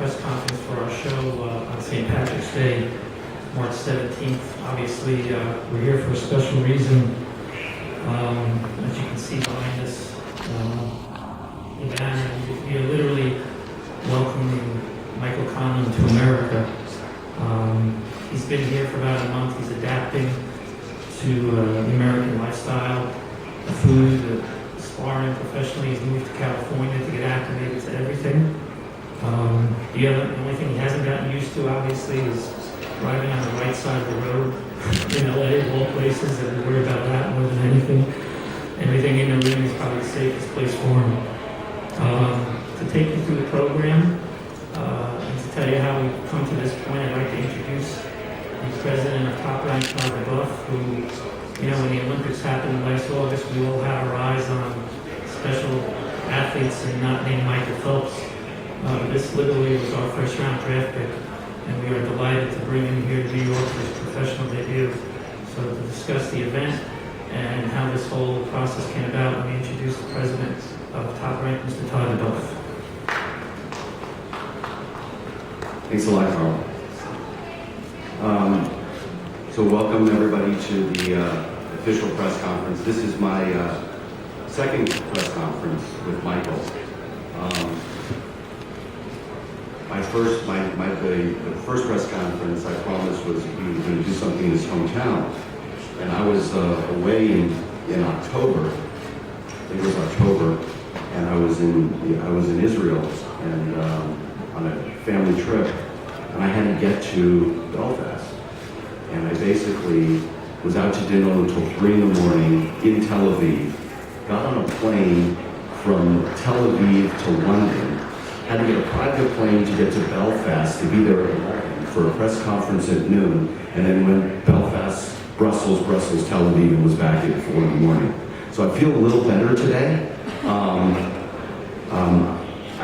press conference for our show on St. Patrick's Day, March 17th. Obviously, we're here for a special reason. As you can see behind us, the banner, we are literally welcoming Michael Conlan to America. He's been here for about a month. He's adapting to the American lifestyle, the food, the sparring professionally. He's moved to California to get acclimated to everything. The only thing he hasn't gotten used to, obviously, is driving on the right side of the road in LA, of all places, and we worry about that more than anything. Everything in the ring is probably the safest place for him. To take you through the program, and to tell you how we've come to this point, I'd like to introduce the president of Top Rank Todd Buff, who, when the Olympics happened last August, we all had our eyes on special athletes and not named Michael Phelps. This literally was our first round draft pick, and we are delighted to bring him here to New York for his professional debut. So to discuss the event and how this whole process came about, let me introduce the president of Top Rank, Mr. Todd Buff. Thanks a lot, Carl. So welcome everybody to the official press conference. This is my second press conference with Michael. The first press conference I promised was we were going to do something in his hometown, and I was away in October. I think it was October, and I was in Israel and on a family trip, and I had to get to Belfast, and I basically was out to dinner until 3 in the morning in Tel Aviv. Got on a plane from Tel Aviv to London. Had to get a private plane to get to Belfast to be there at 11 for a press conference at noon, and then went Belfast, Brussels, Tel Aviv, and was back at 4 in the morning. So I feel a little better today. I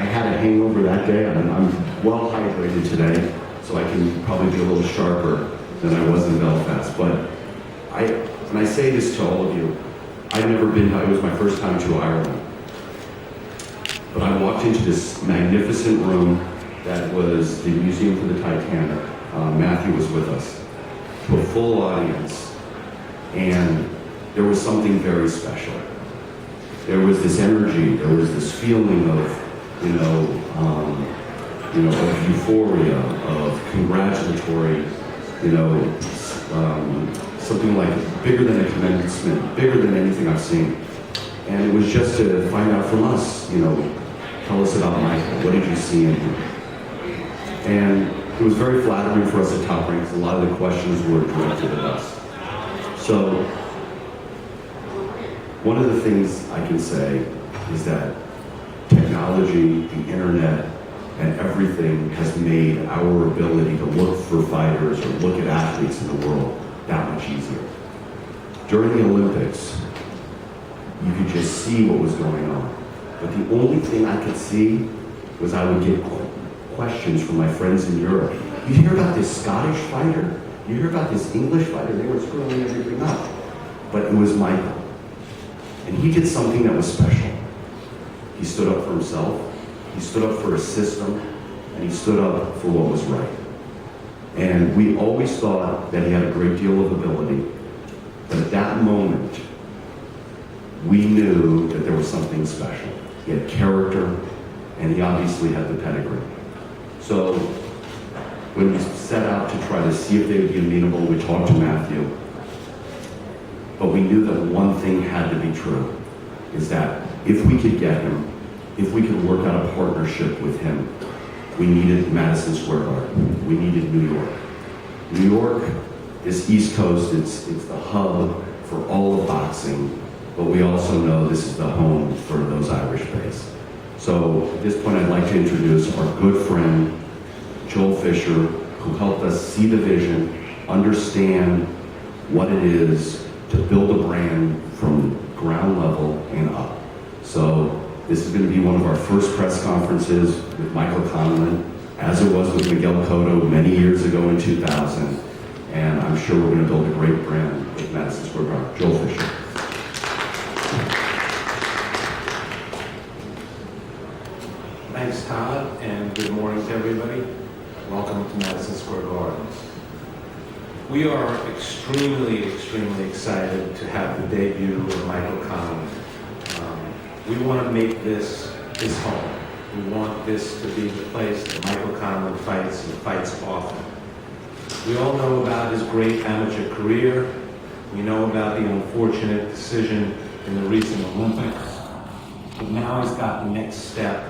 had a hangover that day, and I'm well hydrated today, so I can probably be a little sharper than I was in Belfast. But and I say this to all of you, I've never been, it was my first time to Ireland. But I walked into this magnificent room that was the Museum for the Titanic. Matthew was with us, to a full audience, and there was something very special. There was this energy, there was this feeling of, of euphoria, of congratulatory, something like bigger than a commencement, bigger than anything I've seen. And it was just to find out from us, tell us about Michael. What did you see in him? And it was very flattering for us at Top Rank because a lot of the questions were directed at us. So one of the things I can say is that technology, the internet, and everything has made our ability to look for fighters or look at athletes in the world that much easier. During the Olympics, you could just see what was going on. But the only thing I could see was I would get questions from my friends in Europe. You hear about this Scottish fighter? You hear about this English fighter? They were screwing everything up. But it was Michael. And he did something that was special. He stood up for himself, he stood up for a system, and he stood up for what was right. And we always thought that he had a great deal of ability, but at that moment, we knew that there was something special. He had character, and he obviously had the pedigree. So when we set out to try to see if they would be amenable, we talked to Matthew, but we knew that one thing had to be true, is that if we could get him, if we could work out a partnership with him, we needed Madison Square Garden. We needed New York. New York is East Coast, it's the hub for all of boxing, but we also know this is the home for those Irish Bays. So at this point, I'd like to introduce our good friend, Joel Fisher, who helped us see the vision, understand what it is to build a brand from ground level and up. So this is going to be one of our first press conferences with Michael Conlan, as it was with Miguel Cotto many years ago in 2000. And I'm sure we're going to build a great brand with Madison Square Garden. Joel Fisher. Thanks, Todd, and good morning to everybody. Welcome to Madison Square Garden. We are extremely excited to have the debut of Michael Conlan. We want to make this his home. We want this to be the place that Michael Conlan fights and fights often. We all know about his great amateur career. We know about the unfortunate decision in the recent Olympics. But now he's got the next step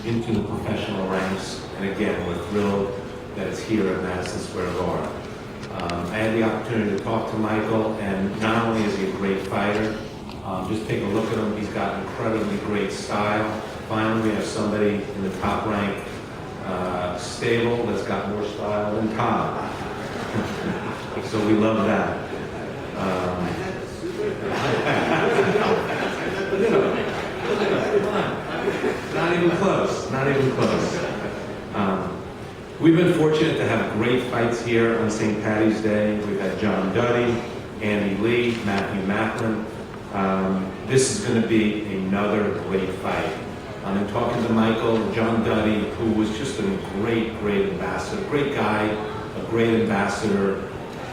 into the professional ranks. And again, we're thrilled that it's here at Madison Square Garden. I had the opportunity to talk to Michael, and not only is he a great fighter, just take a look at him. He's got incredibly great style. Finally, we have somebody in the top rank stable that's got more style than Todd. So we love that. Not even close. Not even close. We've been fortunate to have great fights here on St. Paddy's Day. We've had John Duddy, Andy Lee, Matthew Macklin. This is going to be another great fight. In talking to Michael, John Duddy, who was just a great ambassador, great guy, a great ambassador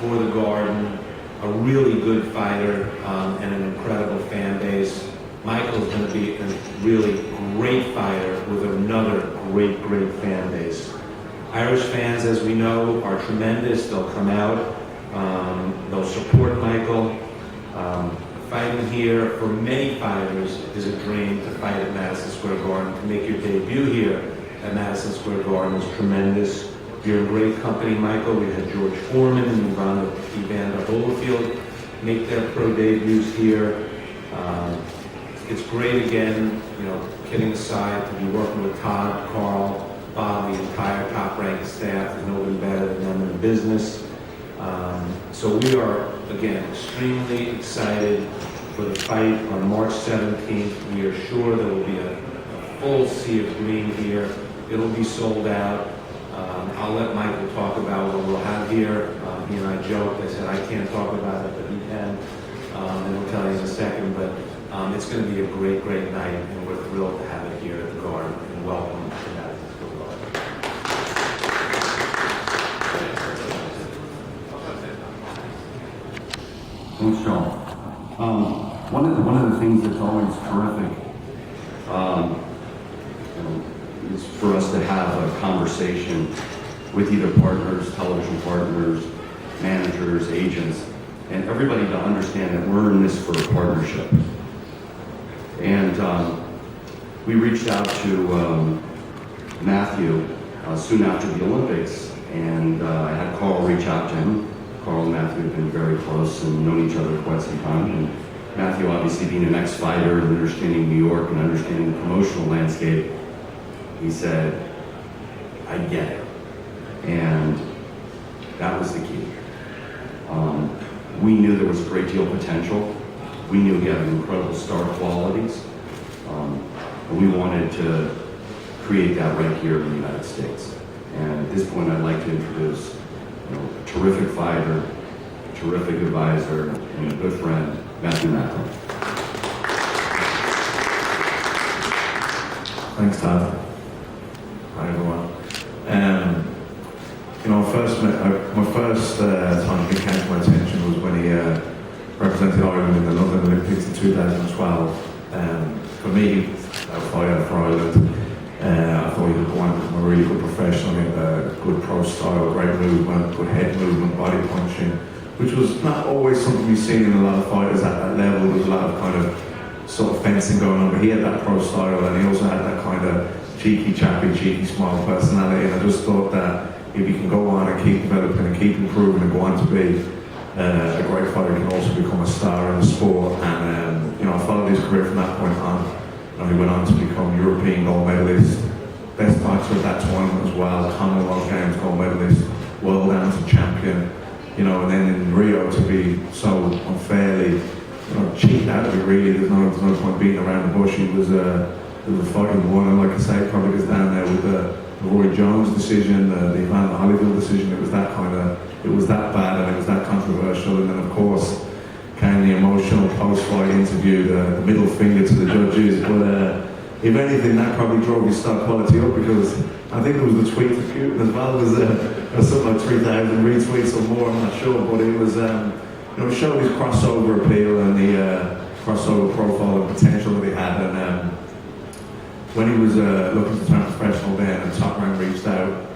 for the Garden, a really good fighter, and an incredible fan base. Michael's going to be a really great fighter with another great fan base. Irish fans, as we know, are tremendous. They'll come out, they'll support Michael. Fighting here for many fighters is a dream. To fight at Madison Square Garden, to make your debut here at Madison Square Garden is tremendous. You're in great company, Michael. We had George Foreman and Evander Holyfield make their pro debuts here. It's great again, kidding aside, to be working with Todd, Carl, Bob, the entire top-ranked staff. There's nobody better than them in the business. So we are, again, extremely excited for the fight on March 17th. We are sure there will be a full sea of green here. It'll be sold out. I'll let Michael talk about what we'll have here. He and I joked. I said, I can't talk about it, but he can. And we'll tell you in a second. But it's going to be a great night, and we're thrilled to have it here at the Garden. And welcome to Madison Square Garden. Thanks, John. One of the things that's always terrific is for us to have a conversation with either partners, television partners, managers, agents, and everybody to understand that we're in this for a partnership. And we reached out to Matthew soon after the Olympics, and I had Carl reach out to him. Carl and Matthew have been very close and known each other quite some time. And Matthew, obviously being an ex-fighter and understanding New York and understanding the promotional landscape, he said, I get it. And that was the key. We knew there was a great deal of potential. We knew he had incredible star qualities. And we wanted to create that right here in the United States. And at this point, I'd like to introduce a terrific fighter, a terrific advisor, and a good friend, Matthew Macklin. Thanks, Todd. Hi, everyone. My first time he came to my attention was when he represented Ireland in the London Olympics in 2012. For me, that fighter for Ireland, I thought he was going to become a really good professional, good pro style, great movement, good head movement, body punching, which was not always something we've seen in a lot of fighters at that level. There was a lot of kind of sort of fencing going on, but he had that pro style, and he also had that kind of cheeky, chappy, cheeky, small personality. And I just thought that if he can go on and keep developing and keep improving and go on to be a great fighter, he can also become a star in the sport. And I followed his career from that point on. He went on to become European gold medalist, best boxer at that tournament as well, Commonwealth Games gold medalist, world amateur champion, and then in Rio to be so unfairly, cheated out of it really. There's no point beating around the bush. It was a fighting one, and like I say, it probably goes down there with the Roy Jones decision, the Evander Holyfield decision. It was that bad, and it was that controversial. And then of course came the emotional post-fight interview, the middle finger to the judges. But if anything, that probably drove his stock quality up, because I think there was the tweet to Putin as well, was something like 3,000 retweets or more, I'm not sure, but it was, it showed his crossover appeal and the crossover profile and potential that he had. And when he was looking to turn professional then, and Top Rank reached out,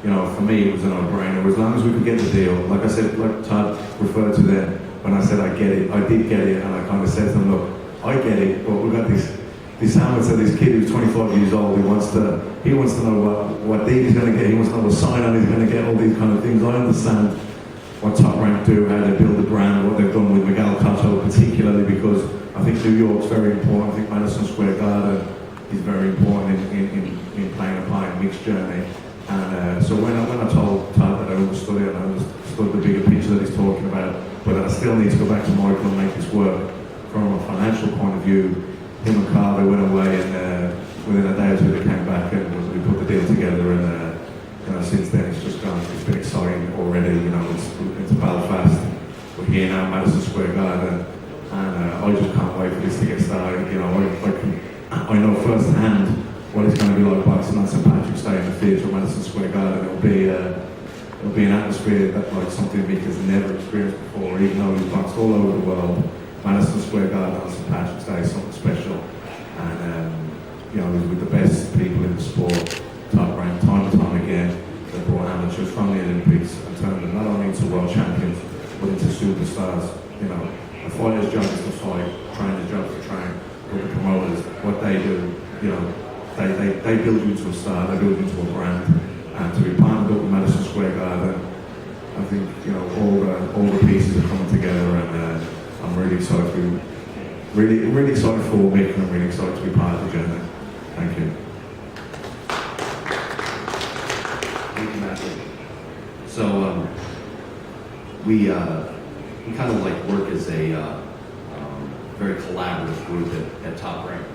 for me it was a no-brainer. As long as we could get the deal, like I said, like Todd referred to then, when I said I get it, I did get it, and I kind of said to him, look, I get it, but we've got this helmet of this kid who's 25 years old. He wants to know what deal he's going to get. He wants to know what sign-on he's going to get. All these kind of things. I understand what Top Rank do, how they build a brand, what they've done with Miguel Cotto particularly, because I think New York's very important. I think Madison Square Garden is very important in playing a part in Mick's journey. And so when I told Todd that I understood it, and I understood the bigger picture that he's talking about, but I still need to go back to Michael and make this work from a financial point of view. Him and Carl, they went away, and within a day or two they came back, and we put the deal together. And since then it's just gone. It's been exciting already. It's Belfast. We're here now, Madison Square Garden, and I just can't wait for this to get started. I know firsthand what it's going to be like boxing on St. Patrick's Day in the theatre at Madison Square Garden. It'll be an atmosphere that like something Mick has never experienced before, even though he's boxed all over the world. Madison Square Garden on St. Patrick's Day is something special, and he's with the best people in the sport. Top Rank, time and time again, they brought amateurs from the Olympics and turned them not only into world champions, but into superstars. A fighter's job is to fight, trainer's job is to train, but the promoters, what they do, they build you into a star, they build you into a brand, and to be partnered up with Madison Square Garden, I think all the pieces are coming together, and I'm really excited really excited for Mick, and I'm really excited to be part of the journey. Thank you. Thank you, Matthew. So we kind of like work as a very collaborative group at Top Rank,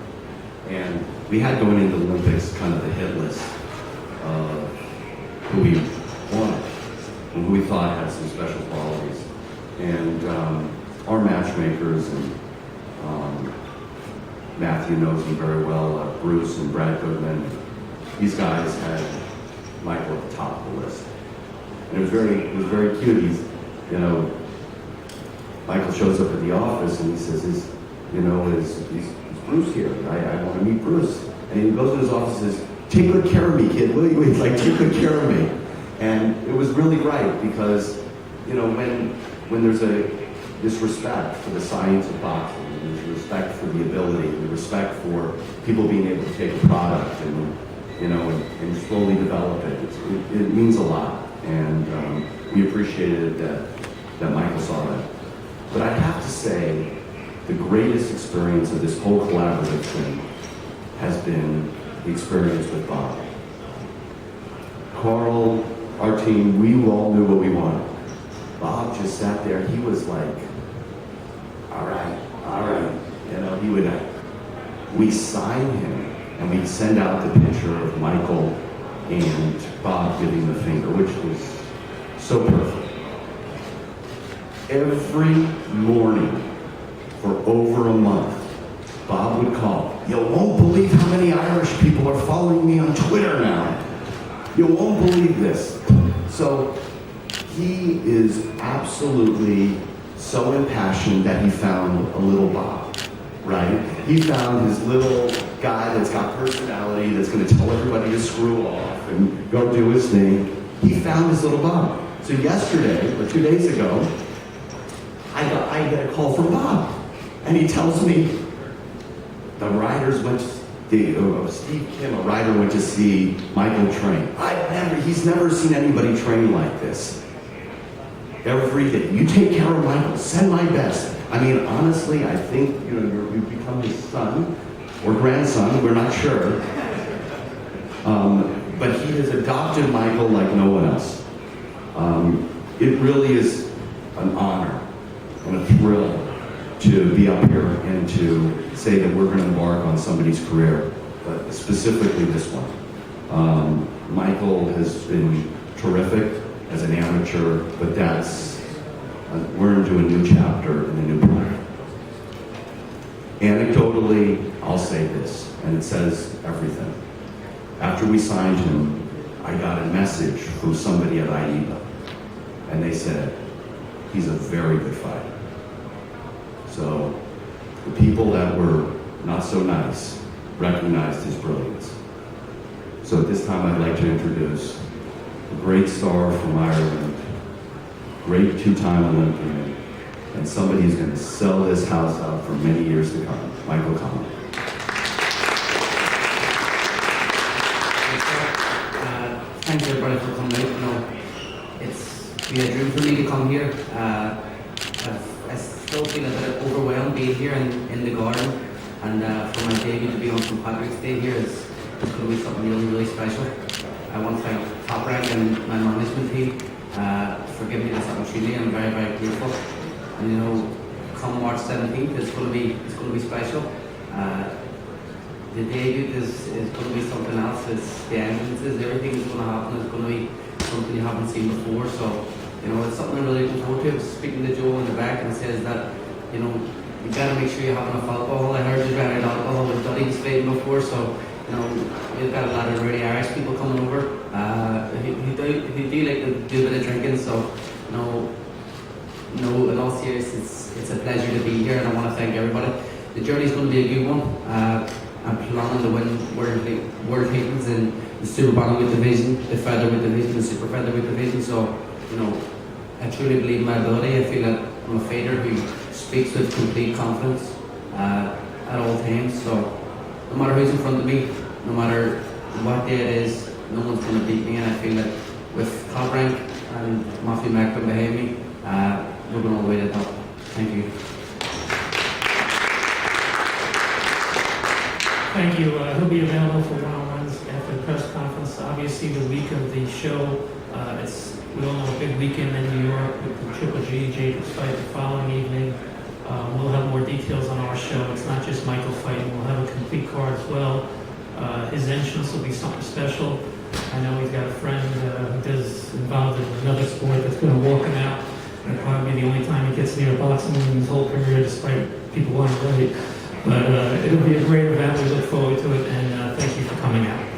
and we had going into the Olympics kind of the hit list of who we wanted, and who we thought had some special qualities, and our matchmakers, and Matthew knows them very well, Bruce and Brad Goodman. These guys had Michael at the top of the list, and it was very cute. He's, Michael shows up at the office and he says, "Is Bruce here? I want to meet Bruce." And he goes to his office and says, "Take good care of me, kid. Will you?" He's like, "Take good care of me." And it was really right, because when there's this respect for the science of boxing, and there's respect for the ability, the respect for people being able to take a product and slowly develop it. It means a lot, and we appreciated that Michael saw that. But I have to say, the greatest experience of this whole collaborative thing has been the experience with Bob. Carl, our team, we all knew what we wanted. Bob just sat there. He was like, all right. We'd sign him, and we'd send out the picture of Michael and Bob giving the finger, which was so perfect. Every morning for over a month, Bob would call. "You won't believe how many Irish people are following me on Twitter now. You won't believe this." So he is absolutely so impassioned that he found a little Bob, right? He found his little guy that's got personality, that's going to tell everybody to screw off and go do his thing. He found his little Bob. So yesterday, or 2 days ago, I get a call from Bob, and he tells me the riders went to, Steve Kim, a rider, went to see Michael train. He's never seen anybody train like this. Every day, you take care of Michael, send my best. I mean, honestly, I think you've become his son or grandson, we're not sure. But he has adopted Michael like no one else. It really is an honor and a thrill to be up here and to say that we're going to embark on somebody's career, but specifically this one. Michael has been terrific as an amateur, but we're into a new chapter in a new plan. Anecdotally, I'll say this, and it says everything. After we signed him, I got a message from somebody at IEBA, and they said, he's a very good fighter. So the people that were not so nice recognized his brilliance. So at this time, I'd like to introduce a great star from Ireland, great two-time Olympian, and somebody who's going to sell this house out for many years to come, Michael Conlan. Thanks everybody for coming out. You know, it's been a dream for me to come here. I still feel a bit overwhelmed being here in the garden, and for my debut to be on St. Patrick's Day here is going to be something really, really special. I want to thank Top Rank and my management team for giving me this opportunity. I'm very, very grateful. And you know, come March 17th, it's going to be special. The debut is going to be something else. It's the entrances, everything is going to happen. It's going to be something you haven't seen before. So, you know, it's something I'm really looking forward to. I was speaking to Joe in the back, and it says that, you know, you got to make sure you have enough alcohol. I heard you ran out of alcohol with Duddy's fighting before, so, you know, we've got a lot of really Irish people coming over who do like to do a bit of drinking. So, you know, in all seriousness, it's a pleasure to be here, and I want to thank everybody. The journey is going to be a good one. I'm planning to win world titles in the super bantamweight division, the featherweight division, the super featherweight division. So, you know, I truly believe in my ability. I feel that I'm a fighter who speaks with complete confidence at all times. So, no matter who's in front of me, no matter what day it is, no one's going to beat me. And I feel that with Top Rank and Matthew Mick behind me, we're going all the way to the top. Thank you. Thank you. He'll be available for one-on-ones after the press conference. Obviously, the week of the show, we all know a big weekend in New York with the Triple G Jacobs fight the following evening. We'll have more details on our show. It's not just Michael fighting. We'll have a complete card as well. His entrance will be something special. I know he's got a friend who's involved in another sport that's going to walk him out. It'll probably be the only time he gets near boxing in his whole career, despite people wanting to wait. But it'll be a great event. We look forward to it, and thank you for coming out.